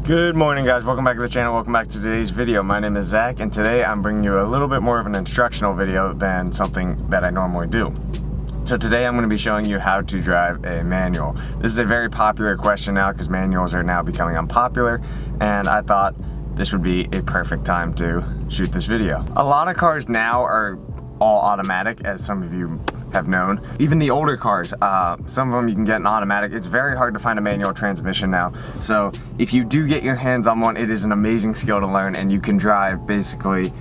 Good morning, guys. Welcome back to the channel. Welcome back to today's video. My name is Zach, and today I'm bringing you a little bit more of an instructional video than something that I normally do. So today I'm going to be showing you how to drive a manual. This is a very popular question now because manuals are now becoming unpopular, and I thought this would be a perfect time to shoot this video. A lot of cars now are all automatic, as some of you have known. Even the older cars, some of them you can get an automatic. It's very hard to find a manual transmission now. So if you do get your hands on one, it is an amazing skill to learn, and you can drive basically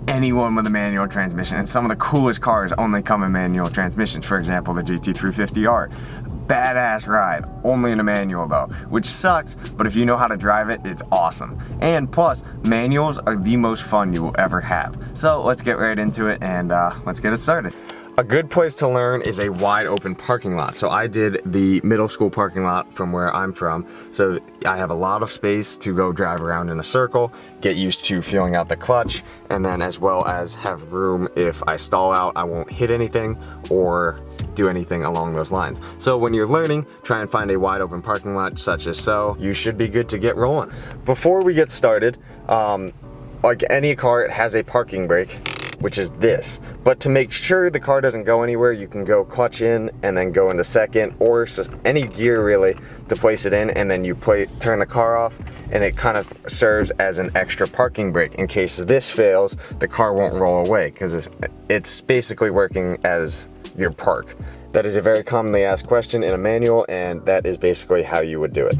anyone with a manual transmission. And some of the coolest cars only come in manual transmissions. For example, the GT350R. Badass ride, only in a manual though, which sucks, but if you know how to drive it, it's awesome. And plus, manuals are the most fun you will ever have. So let's get right into it and let's get it started. A good place to learn is a wide open parking lot. So I did the middle school parking lot from where I'm from. So I have a lot of space to go drive around in a circle, get used to feeling out the clutch, and then as well as have room if I stall out, I won't hit anything or do anything along those lines. So when you're learning, try and find a wide open parking lot such as so. You should be good to get rolling. Before we get started, like any car, it has a parking brake, which is this. But to make sure the car doesn't go anywhere, you can go clutch in and then go into second, or any gear really to place it in, and then you turn the car off, and it kind of serves as an extra parking brake. In case this fails, the car won't roll away because it's basically working as your park. That is a very commonly asked question in a manual, and that is basically how you would do it.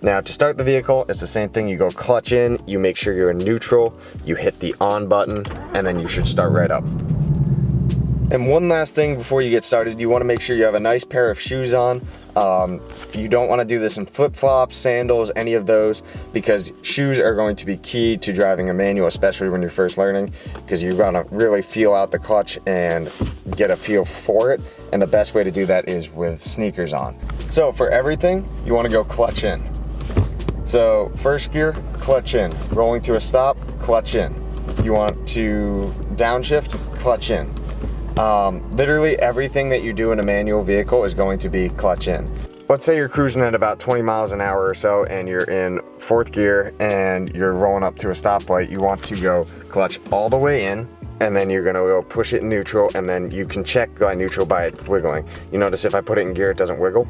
Now to start the vehicle, it's the same thing. You go clutch in, you make sure you're in neutral, you hit the on button, and then you should start right up. And one last thing before you get started, you want to make sure you have a nice pair of shoes on. You don't want to do this in flip-flops, sandals, any of those, because shoes are going to be key to driving a manual, especially when you're first learning, because you're going to really feel out the clutch and get a feel for it. And the best way to do that is with sneakers on. So for everything, you want to go clutch in. So first gear, clutch in. Rolling to a stop, clutch in. You want to downshift, clutch in. Literally everything that you do in a manual vehicle is going to be clutch in. Let's say you're cruising at about 20 miles an hour or so, and you're in fourth gear and you're rolling up to a stoplight. You want to go clutch all the way in, and then you're gonna go push it in neutral, and then you can check by neutral by it wiggling. You notice if I put it in gear, it doesn't wiggle.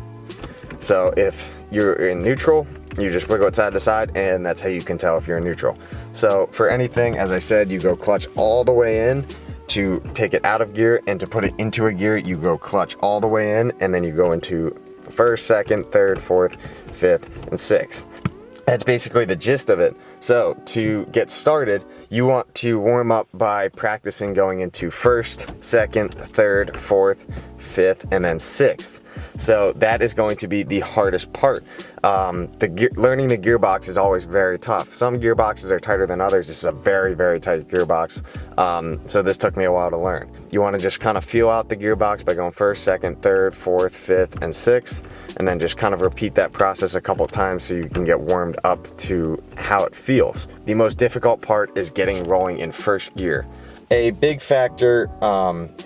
So if you're in neutral, you just wiggle it side to side, and that's how you can tell if you're in neutral. So for anything, as I said, you go clutch all the way in to take it out of gear, and to put it into a gear, you go clutch all the way in, and then you go into first, second, third, fourth, fifth, and sixth. That's basically the gist of it. So to get started, you want to warm up by practicing going into first, second, third, fourth, fifth, and then sixth. So that is going to be the hardest part. Learning the gearbox is always very tough. Some gearboxes are tighter than others. This is a very, very tight gearbox. So this took me a while to learn. You want to just kind of feel out the gearbox by going first, second, third, fourth, fifth, and sixth, and then just kind of repeat that process a couple times so you can get warmed up to how it feels. The most difficult part is getting rolling in first gear. A big factor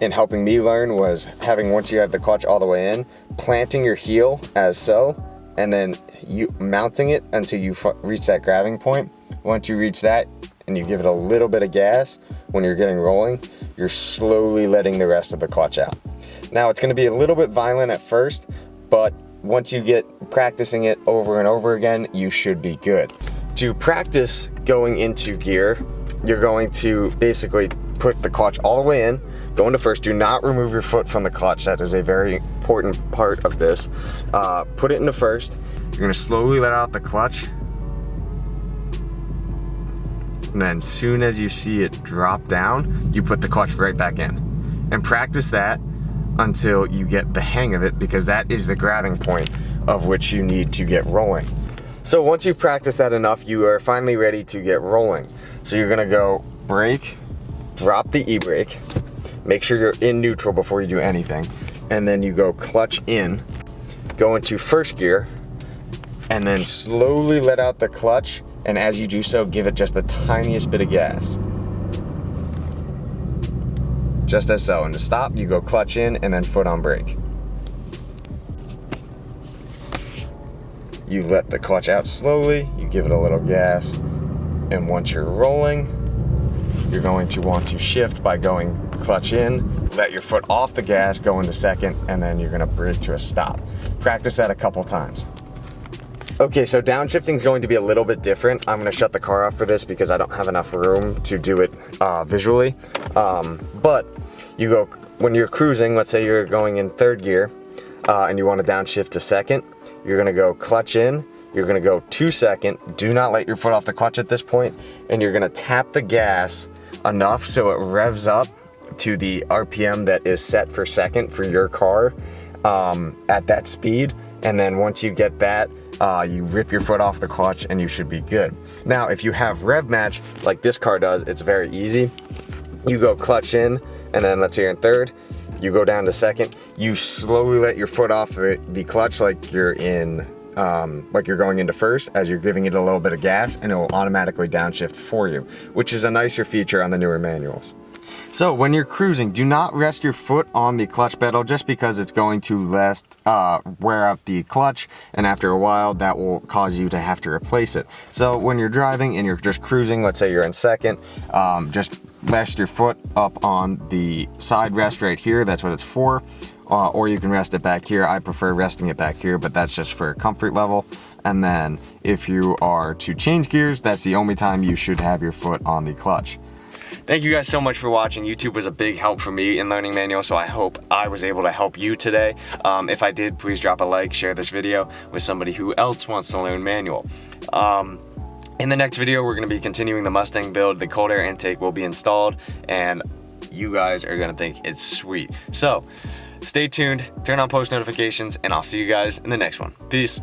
in helping me learn was having, once you have the clutch all the way in, planting your heel as so, and then you mounting it until you reach that grabbing point. Once you reach that and you give it a little bit of gas when you're getting rolling, you're slowly letting the rest of the clutch out. Now it's going to be a little bit violent at first, but once you get practicing it over and over again, you should be good. To practice going into gear, you're going to basically put the clutch all the way in, go into first. Do not remove your foot from the clutch. That is a very important part of this. Put it into first. You're gonna slowly let out the clutch. And then as soon as you see it drop down, you put the clutch right back in. And practice that until you get the hang of it, because that is the grabbing point of which you need to get rolling. So once you've practiced that enough, you are finally ready to get rolling. So you're gonna go brake, drop the e-brake, make sure you're in neutral before you do anything, and then you go clutch in, go into first gear, and then slowly let out the clutch, and as you do so, give it just the tiniest bit of gas. Just as so. And to stop, you go clutch in and then foot on brake. you let the clutch out slowly, you give it a little gas, and once you're rolling, you're going to want to shift by going clutch in, let your foot off the gas, go into second, and then you're gonna brake to a stop. Practice that a couple times. Okay, so downshifting is going to be a little bit different. I'm gonna shut the car off for this because I don't have enough room to do it visually. But you go, when you're cruising, let's say you're going in third gear and you wanna downshift to second, you're gonna go clutch in, you're gonna go to second, do not let your foot off the clutch at this point, and you're gonna tap the gas enough so it revs up to the RPM that is set for second for your car at that speed. And then once you get that, you rip your foot off the clutch and you should be good. Now, if you have rev match like this car does, it's very easy. You go clutch in, and then let's say you're in third, you go down to second, you slowly let your foot off the clutch like you're in like you're going into first, as you're giving it a little bit of gas, and it will automatically downshift for you, which is a nicer feature on the newer manuals. So when you're cruising, do not rest your foot on the clutch pedal just because it's going to wear out the clutch, and after a while that will cause you to have to replace it. So when you're driving and you're just cruising, let's say you're in second, just rest your foot up on the side rest right here, that's what it's for. Or you can rest it back here. I prefer resting it back here, but that's just for comfort level. And then if you are to change gears, that's the only time you should have your foot on the clutch. Thank you guys so much for watching. YouTube was a big help for me in learning manual, so I hope I was able to help you today. If I did, please drop a like, share this video with somebody who else wants to learn manual. In the next video, we're going to be continuing the Mustang build. The cold air intake will be installed, and you guys are going to think it's sweet. So stay tuned, turn on post notifications, and I'll see you guys in the next one. Peace.